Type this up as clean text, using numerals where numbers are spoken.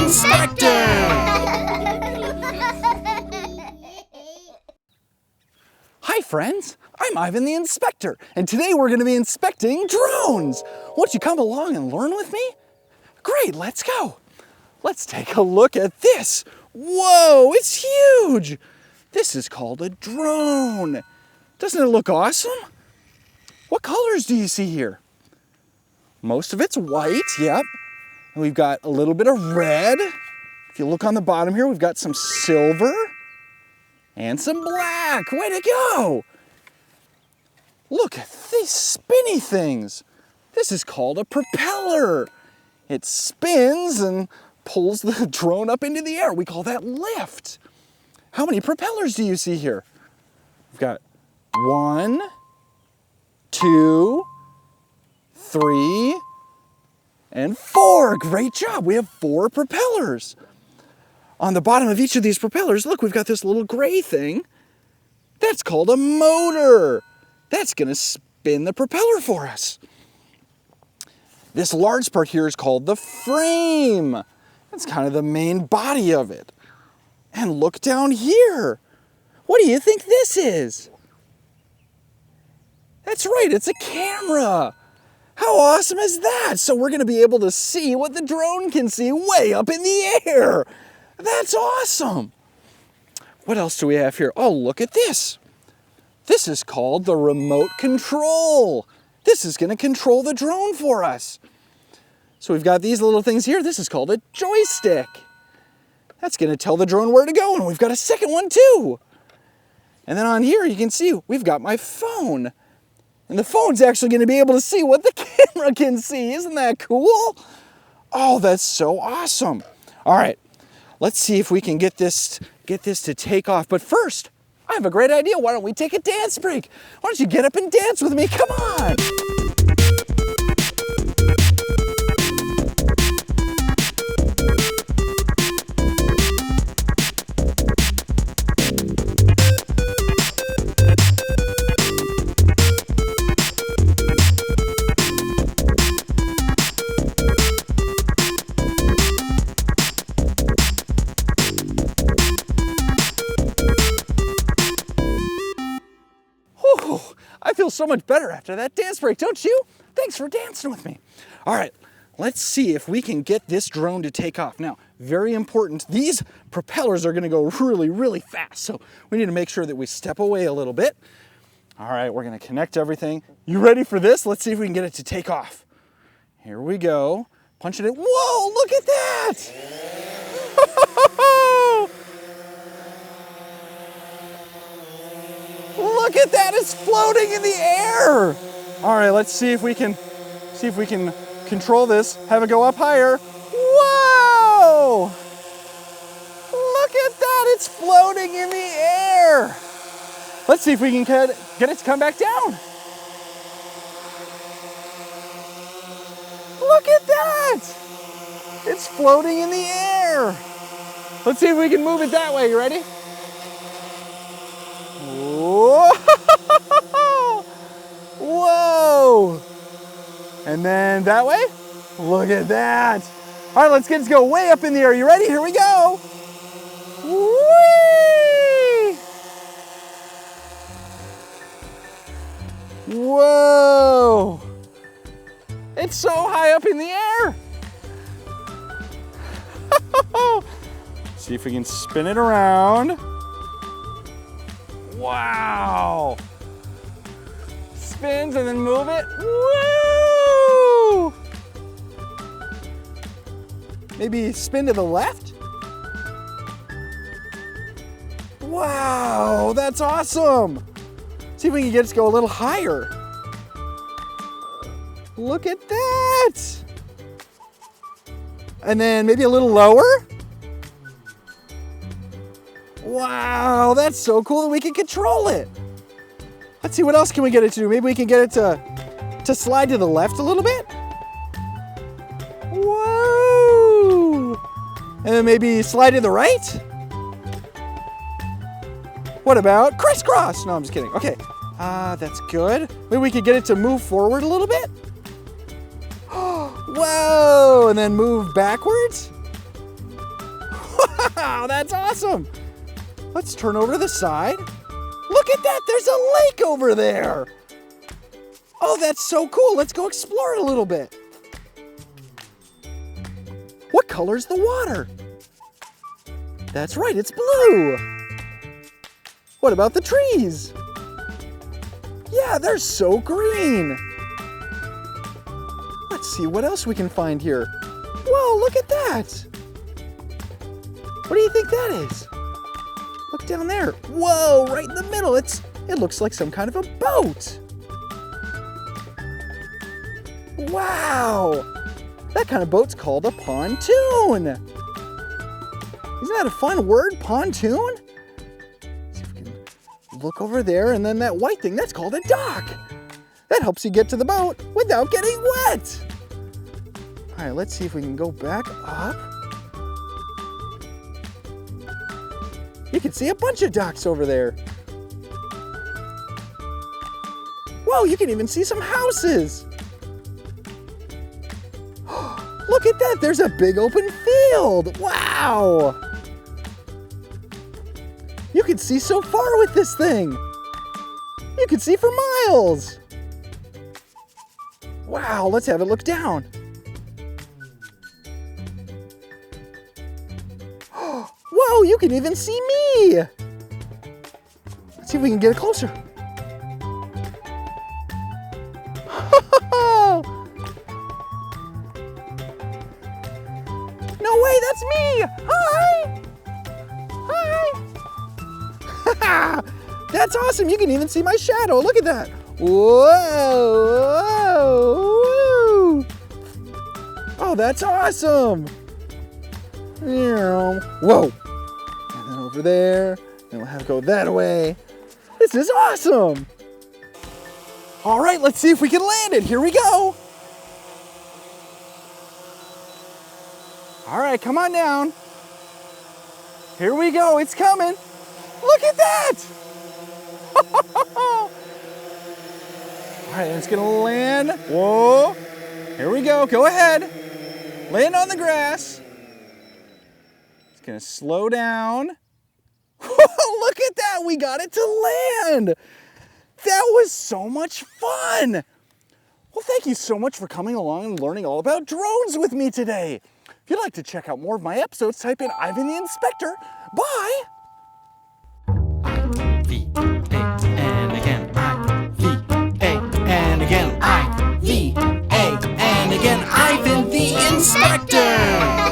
Inspector! Hi friends, I'm Ivan the Inspector, and today we're going to be inspecting drones. Won't you come along and learn with me? Great, let's go. Let's take a look at this. Whoa, it's huge. This is called a drone. Doesn't it look awesome? What colors do you see here? Most of it's white, yep. And we've got a little bit of red. If you look on the bottom here, we've got some silver and some black. Way to go! Look at these spinny things. This is called a propeller. It spins and pulls the drone up into the air. We call that lift. How many propellers do you see here? We've got 1, 2, 3, and 4. Great job. We have 4 propellers. On the bottom of each of these propellers, look, we've got this little gray thing. That's called a motor. That's going to spin the propeller for us. This large part here is called the frame. That's kind of the main body of it. And look down here. What do you think this is? That's right, it's a camera. How awesome is that? So we're going to be able to see what the drone can see way up in the air. That's awesome. What else do we have here? Oh, look at this. This is called the remote control. This is going to control the drone for us. So we've got these little things here. This is called a joystick. That's going to tell the drone where to go, and we've got a second one too. And then on here you can see we've got my phone. And the phone's actually going to be able to see what the camera can see. Isn't that cool? Oh, that's so awesome. All right, let's see if we can get this to take off. But first, I have a great idea. Why don't we take a dance break? Why don't you get up and dance with me? Come on. I feel so much better after that dance break, don't you? Thanks for dancing with me. All right, let's see if we can get this drone to take off. Now, very important, these propellers are gonna go really, really fast, so we need to make sure that we step away a little bit. All right, we're gonna connect everything. You ready for this? Let's see if we can get it to take off. Here we go, punching it. Whoa, look at that! Look at that, it's floating in the air. All right, let's see if we can control this, have it go up higher. Whoa! Look at that, it's floating in the air. Let's see if we can get it to come back down. Look at that. It's floating in the air. Let's see if we can move it that way. You ready? Whoa! Whoa! And then that way? Look at that. All right, let's get it to go way up in the air. You ready? Here we go. Whee! Whoa! It's so high up in the air. See if we can spin it around. Wow! Spins and then move it. Woo! Maybe spin to the left. Wow, that's awesome. See if we can get it to go a little higher. Look at that. And then maybe a little lower. Wow, that's so cool that we can control it. Let's see, what else can we get it to do? Maybe we can get it to slide to the left a little bit. Whoa! And then maybe slide to the right. What about crisscross? No, I'm just kidding. Okay, that's good. Maybe we could get it to move forward a little bit. Whoa, and then move backwards. Wow, that's awesome. Let's turn over to the side. Look at that, there's a lake over there. Oh, that's so cool. Let's go explore it a little bit. What color's the water? That's right, it's blue. What about the trees? Yeah, they're so green. Let's see what else we can find here. Whoa, look at that. What do you think that is? Look down there. Whoa, right in the middle. It looks like some kind of a boat. Wow. That kind of boat's called a pontoon. Isn't that a fun word, pontoon? See if we can look over there, and then that white thing, that's called a dock. That helps you get to the boat without getting wet. All right, let's see if we can go back up. You can see a bunch of docks over there. Whoa, you can even see some houses. Look at that, there's a big open field. Wow. You can see so far with this thing. You can see for miles. Wow, let's have it look down. Whoa, you can even see me. Let's see if we can get it closer. No way, that's me. Hi. Hi. That's awesome. You can even see my shadow. Look at that. Whoa. Whoa. Oh, that's awesome. Whoa. And then over there. And we'll have to go that way. This is awesome. All right, let's see if we can land it. Here we go. All right, come on down. Here we go, it's coming. Look at that. All right, it's gonna land. Whoa, here we go, go ahead. Land on the grass. It's gonna slow down. Look at that, we got it to land. That was so much fun. Well, thank you so much for coming along and learning all about drones with me today. If you'd like to check out more of my episodes, type in Ivan the Inspector. Bye! I-V-A, and again, I-V-A, and again, I-V-A, and again, Ivan the Inspector!